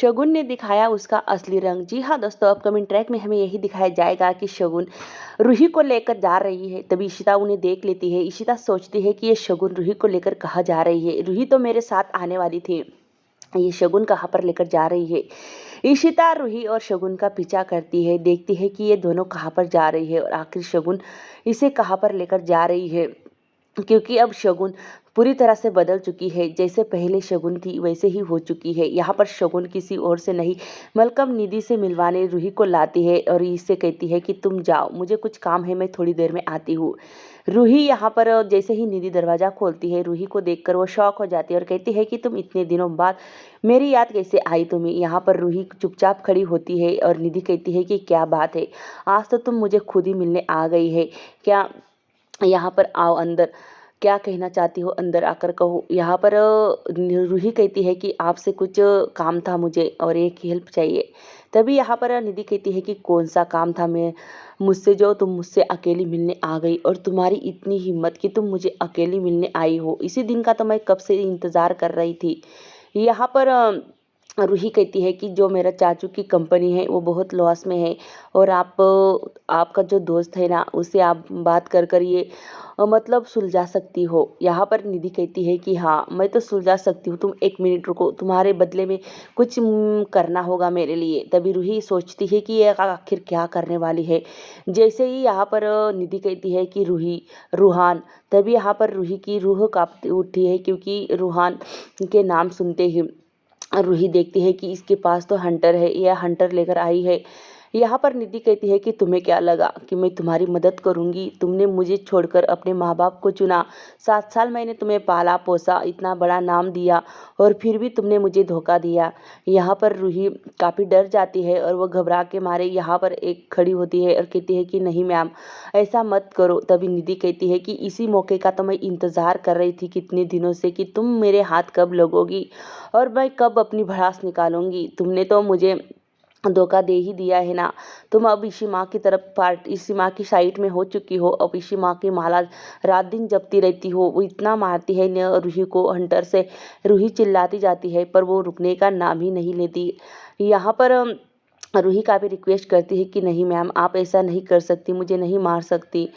शगुन ने दिखाया उसका असली रंग। जी हाँ दोस्तों, अपकमिंग ट्रैक में हमें यही दिखाया जाएगा कि शगुन रूही को लेकर जा रही है। तभी इशिता उन्हें देख लेती है। इशिता सोचती है कि ये शगुन रूही को लेकर कहाँ जा रही है, रूही तो मेरे साथ आने वाली थी, ये शगुन कहाँ पर लेकर जा रही है। इशिता रूही और शगुन का पीछा करती है, देखती है कि ये दोनों कहाँ पर जा रही है और आखिर शगुन इसे कहाँ पर लेकर जा रही है। क्योंकि अब शगुन पूरी तरह से बदल चुकी है, जैसे पहले शगुन थी वैसे ही हो चुकी है। यहाँ पर शगुन किसी और से नहीं, मलकम निधि से मिलवाने रूही को लाती है और इससे कहती है कि तुम जाओ, मुझे कुछ काम है, मैं थोड़ी देर में आती हूँ। रूही यहाँ पर जैसे ही निधि दरवाज़ा खोलती है, रूही को देखकर वो शॉक हो जाती है और कहती है कि तुम इतने दिनों बाद मेरी याद कैसे आई तुम्हें। यहाँ पर रूही चुपचाप खड़ी होती है और निधि कहती है कि क्या बात है, आज तो तुम मुझे खुद ही मिलने आ गई है क्या, यहाँ पर आओ अंदर, क्या कहना चाहती हो अंदर आकर कहो। यहाँ पर रूही कहती है कि आपसे कुछ काम था मुझे और एक हेल्प चाहिए। तभी यहाँ पर निधि कहती है कि कौन सा काम था, मैं मुझसे जो तुम मुझसे अकेली मिलने आ गई और तुम्हारी इतनी हिम्मत कि तुम मुझे अकेली मिलने आई हो, इसी दिन का तो मैं कब से इंतज़ार कर रही थी। यहाँ पर रूही कहती है कि जो मेरा चाचू की कंपनी है वो बहुत लॉस में है और आपका जो दोस्त है ना, उससे आप बात कर कर ये मतलब सुलझा सकती हो। यहाँ पर निधि कहती है कि हाँ मैं तो सुलझा सकती हूँ, तुम एक मिनट रुको, तुम्हारे बदले में कुछ करना होगा मेरे लिए। तभी रूही सोचती है कि ये आखिर क्या करने वाली है। जैसे ही यहाँ पर निधि कहती है कि रूही, रूहान, तभी यहाँ पर रूही की रूह कांप उठी है, क्योंकि रूहान के नाम सुनते ही रूही देखती है कि इसके पास तो हंटर है, यह हंटर लेकर आई है। यहाँ पर निधि कहती है कि तुम्हें क्या लगा कि मैं तुम्हारी मदद करूंगी, तुमने मुझे छोड़कर अपने माँ बाप को चुना, 7 साल मैंने तुम्हें पाला पोसा, इतना बड़ा नाम दिया और फिर भी तुमने मुझे धोखा दिया। यहाँ पर रूही काफ़ी डर जाती है और वह घबरा के मारे यहाँ पर एक खड़ी होती है और कहती है कि नहीं मैम, ऐसा मत करो। तभी निधि कहती है कि इसी मौके का तो मैं इंतज़ार कर रही थी कितने दिनों से, कि तुम मेरे हाथ कब लगोगी और मैं कब अपनी भड़ास निकालूंगी। तुमने तो मुझे धोखा दे ही दिया है ना। तुम अब इसी माँ की तरफ इसी माँ की साइड में हो चुकी हो। अब इसी माँ की माला रात दिन जपती रहती हो। वो इतना मारती है न रूही को हंटर से, रूही चिल्लाती जाती है पर वो रुकने का नाम ही नहीं लेती। यहाँ पर रूही काफ़ी रिक्वेस्ट करती है कि नहीं मैम, आप ऐसा नहीं कर सकती, मुझे नहीं मार सकती।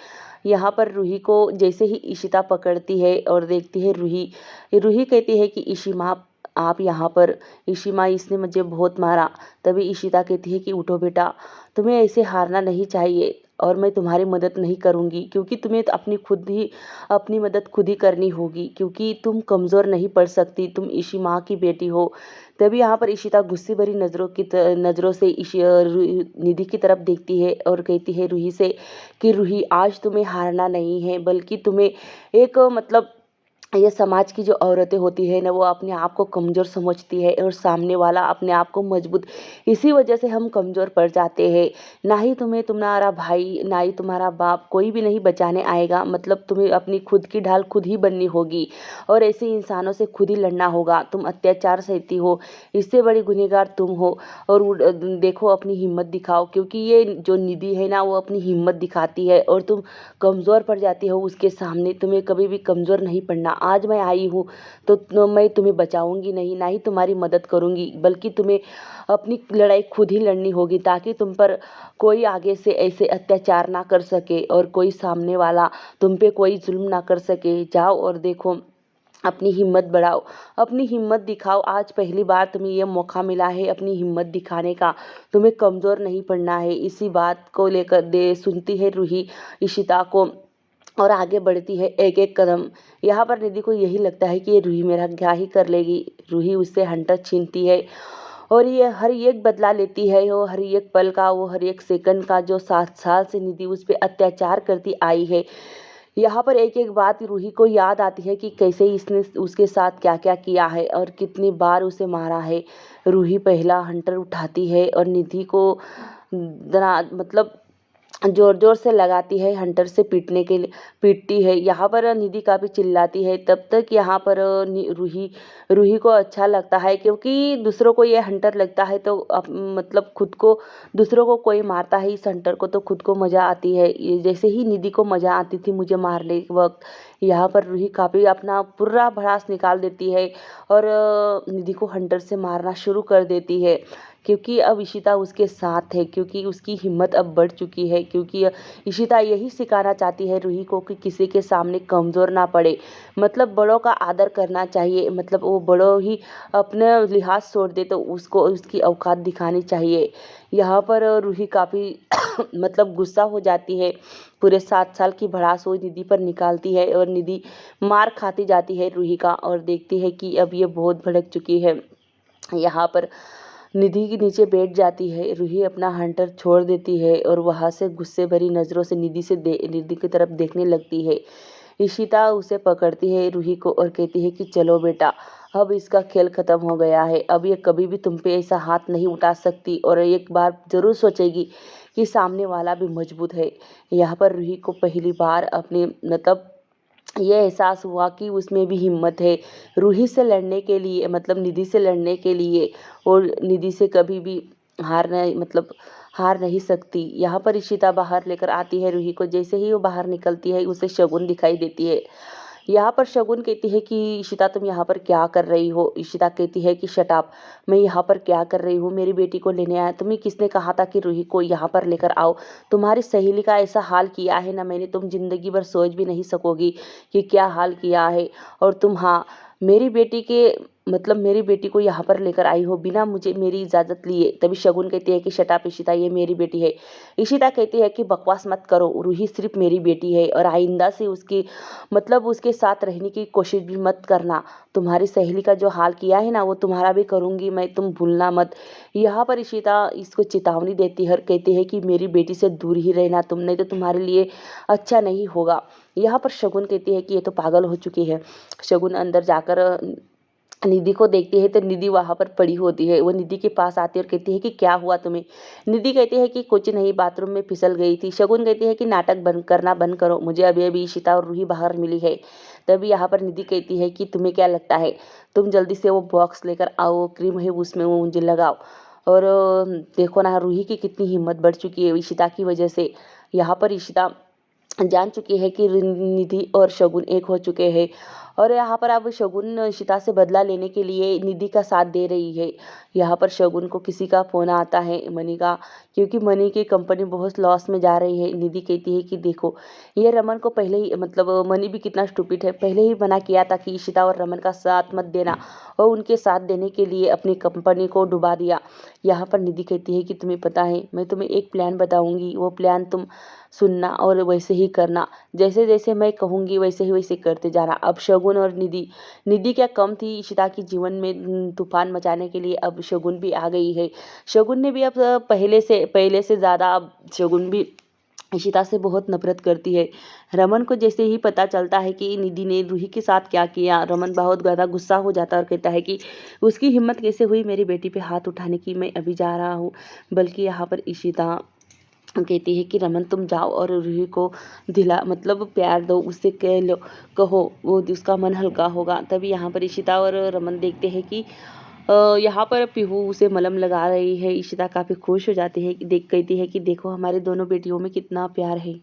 यहाँ पर रूही को जैसे ही इशिता पकड़ती है और देखती है रूही, रूही कहती है कि इशी माँ आप यहाँ पर, इशी माँ इसने मुझे बहुत मारा। तभी इशिता कहती है कि उठो बेटा, तुम्हें ऐसे हारना नहीं चाहिए और मैं तुम्हारी मदद नहीं करूँगी, क्योंकि तुम्हें तो अपनी मदद खुद ही करनी होगी, क्योंकि तुम कमज़ोर नहीं पड़ सकती, तुम इशी माँ की बेटी हो। तभी यहाँ पर इशिता गुस्से भरी नज़रों से निधि की तरफ देखती है और कहती है रूही से कि रूही, आज तुम्हें हारना नहीं है, बल्कि तुम्हें एक मतलब ये समाज की जो औरतें होती है ना, वो अपने आप को कमज़ोर समझती है और सामने वाला अपने आप को मजबूत, इसी वजह से हम कमज़ोर पड़ जाते हैं। ना ही तुम्हें तुम्हारा भाई, ना ही तुम्हारा बाप, कोई भी नहीं बचाने आएगा। मतलब तुम्हें अपनी खुद की ढाल खुद ही बननी होगी और ऐसे इंसानों से खुद ही लड़ना होगा। तुम अत्याचार सहती हो, इससे बड़ी गुनहगार तुम हो। और देखो अपनी हिम्मत दिखाओ, क्योंकि ये जो निधि है ना, वो अपनी हिम्मत दिखाती है और तुम कमज़ोर पड़ जाती हो उसके सामने। तुम्हें कभी भी कमज़ोर नहीं पड़ना। आज मैं आई हूँ तो मैं तुम्हें बचाऊंगी नहीं, ना ही तुम्हारी मदद करूंगी, बल्कि तुम्हें अपनी लड़ाई खुद ही लड़नी होगी, ताकि तुम पर कोई आगे से ऐसे अत्याचार ना कर सके और कोई सामने वाला तुम पे कोई जुल्म ना कर सके। जाओ और देखो, अपनी हिम्मत बढ़ाओ, अपनी हिम्मत दिखाओ। आज पहली बार तुम्हें यह मौका मिला है अपनी हिम्मत दिखाने का, तुम्हें कमज़ोर नहीं पड़ना है। इसी बात को लेकर सुनती है रूही इशिता को और आगे बढ़ती है एक एक कदम। यहाँ पर निधि को यही लगता है कि ये रूही मेरा क्या ही कर लेगी। रूही उससे हंटर छीनती है और ये हर एक बदला लेती है, वो हर एक पल का, वो हर एक सेकंड का, जो 7 साल से निधि उस पर अत्याचार करती आई है। यहाँ पर एक एक बात रूही को याद आती है कि कैसे इसने उसके साथ क्या क्या किया है और कितनी बार उसे मारा है। रूही पहला हंटर उठाती है और निधि को मतलब जोर जोर से लगाती है, हंटर से पीटती है। यहाँ पर निधि काफ़ी चिल्लाती है। तब तक यहाँ पर रूही रूही को अच्छा लगता है, क्योंकि दूसरों को ये हंटर लगता है तो मतलब खुद को दूसरों को कोई मारता है इस हंटर को तो खुद को मज़ा आती है। ये जैसे ही निधि को मज़ा आती थी मुझे मारने के वक्त, यहाँ पर रूही काफ़ी अपना पूरा भड़ास निकाल देती है और निधि को हंटर से मारना शुरू कर देती है। क्योंकि अब इशिता उसके साथ है, क्योंकि उसकी हिम्मत अब बढ़ चुकी है, क्योंकि इशिता यही सिखाना चाहती है रूही को कि किसी के सामने कमज़ोर ना पड़े, मतलब बड़ों का आदर करना चाहिए, मतलब वो बड़ों ही अपने लिहाज छोड़ दे तो उसको उसकी औकात दिखानी चाहिए। यहाँ पर रूही काफ़ी मतलब गुस्सा हो जाती है, पूरे 7 साल की भड़ास वो निधि पर निकालती है और निधि मार खाती जाती है रूही का, और देखती है कि अब ये बहुत भड़क चुकी है। यहाँ पर निधि के नीचे बैठ जाती है, रूही अपना हंटर छोड़ देती है और वहाँ से गुस्से भरी नज़रों से निधि की तरफ देखने लगती है। इशिता उसे पकड़ती है रूही को और कहती है कि चलो बेटा, अब इसका खेल खत्म हो गया है, अब ये कभी भी तुम पे ऐसा हाथ नहीं उठा सकती और एक बार ज़रूर सोचेगी कि सामने वाला भी मजबूत है। यहाँ पर रूही को पहली बार अपने मतलब ये एहसास हुआ कि उसमें भी हिम्मत है रूही से लड़ने के लिए, मतलब निधि से लड़ने के लिए, और निधि से कभी भी हार नहीं सकती। यहाँ पर इशिता बाहर लेकर आती है रूही को। जैसे ही वो बाहर निकलती है उसे शगुन दिखाई देती है। यहाँ पर शगुन कहती है कि इशिता तुम यहाँ पर क्या कर रही हो। इशिता कहती है कि शट अप, मैं यहाँ पर क्या कर रही हूँ, मेरी बेटी को लेने आया। तुम्हें किसने कहा था कि रूही को यहाँ पर लेकर आओ। तुम्हारी सहेली का ऐसा हाल किया है ना मैंने, तुम जिंदगी भर सोच भी नहीं सकोगी कि क्या हाल किया है। और तुम, हाँ, मेरी बेटी के मतलब मेरी बेटी को यहाँ पर लेकर आई हो बिना मुझे मेरी इजाज़त लिए। तभी शगुन कहती है कि शट अप इशिता, ये मेरी बेटी है। इशिता कहती है कि बकवास मत करो, रूही सिर्फ मेरी बेटी है और आइंदा से उसकी मतलब उसके साथ रहने की कोशिश भी मत करना। तुम्हारी सहेली का जो हाल किया है ना वो तुम्हारा भी करूँगी मैं, तुम भूलना मत। यहाँ पर इशिता इसको चेतावनी देती है और कहती है कि मेरी बेटी से दूर ही रहना तुम, नहीं तो तुम्हारे लिए अच्छा नहीं होगा। यहाँ पर शगुन कहती है कि ये तो पागल हो चुकी है। शगुन अंदर जाकर निधि को देखती है तो निधि वहाँ पर पड़ी होती है। वो निधि के पास आती है और कहती है कि क्या हुआ तुम्हें। निधि कहती है कि कुछ नहीं, बाथरूम में फिसल गई थी। शगुन कहती है कि नाटक बंद करना बंद करो, मुझे अभी अभी इशिता और रूही बाहर मिली है। तभी यहाँ पर निधि कहती है कि तुम्हें क्या लगता है, तुम जल्दी से वो बॉक्स लेकर आओ, क्रीम है उसमें वो मुझे लगाओ। और देखो ना रूही की कितनी हिम्मत बढ़ चुकी है इशिता की वजह से। यहाँ पर इशिता जान चुकी है कि निधि और शगुन एक हो चुके हैं, और यहाँ पर अब शगुन इशिता से बदला लेने के लिए निधि का साथ दे रही है। यहाँ पर शगुन को किसी का फ़ोन आता है, मनी का, क्योंकि मनी की कंपनी बहुत लॉस में जा रही है। निधि कहती है कि देखो, ये रमन को पहले ही मतलब मनी भी कितना स्टूपिड है, पहले ही मना किया था कि इशिता और रमन का साथ मत देना, और उनके साथ देने के लिए अपनी कंपनी को डुबा दिया। यहाँ पर निधि कहती है कि तुम्हें पता है, मैं तुम्हें एक प्लान बताऊंगी, वो प्लान तुम सुनना और वैसे ही करना, जैसे जैसे मैं कहूँगी वैसे ही वैसे करते जाना। अब शगुन और निधि, निधि क्या कम थी इशिता की जीवन में तूफान मचाने के लिए, अब शगुन भी आ गई है। शगुन ने भी अब पहले से ज़्यादा अब शगुन भी इशिता से बहुत नफरत करती है। रमन को जैसे ही पता चलता है कि निधि ने रूही के साथ क्या किया, रमन बहुत ज़्यादा गुस्सा हो जाता है और कहता है कि उसकी हिम्मत कैसे हुई मेरी बेटी पे हाथ उठाने की, मैं अभी जा रहा हूँ। बल्कि यहाँ पर इशिता कहती है कि रमन तुम जाओ और रूही को मतलब प्यार दो, उससे कह लो, कहो वो उसका मन हल्का होगा। तभी यहाँ पर इशिता और रमन देखते हैं कि यहाँ पर पीहू उसे मलहम लगा रही है। इशिता काफ़ी खुश हो जाती है, देख कहती है कि देखो हमारे दोनों बेटियों में कितना प्यार है।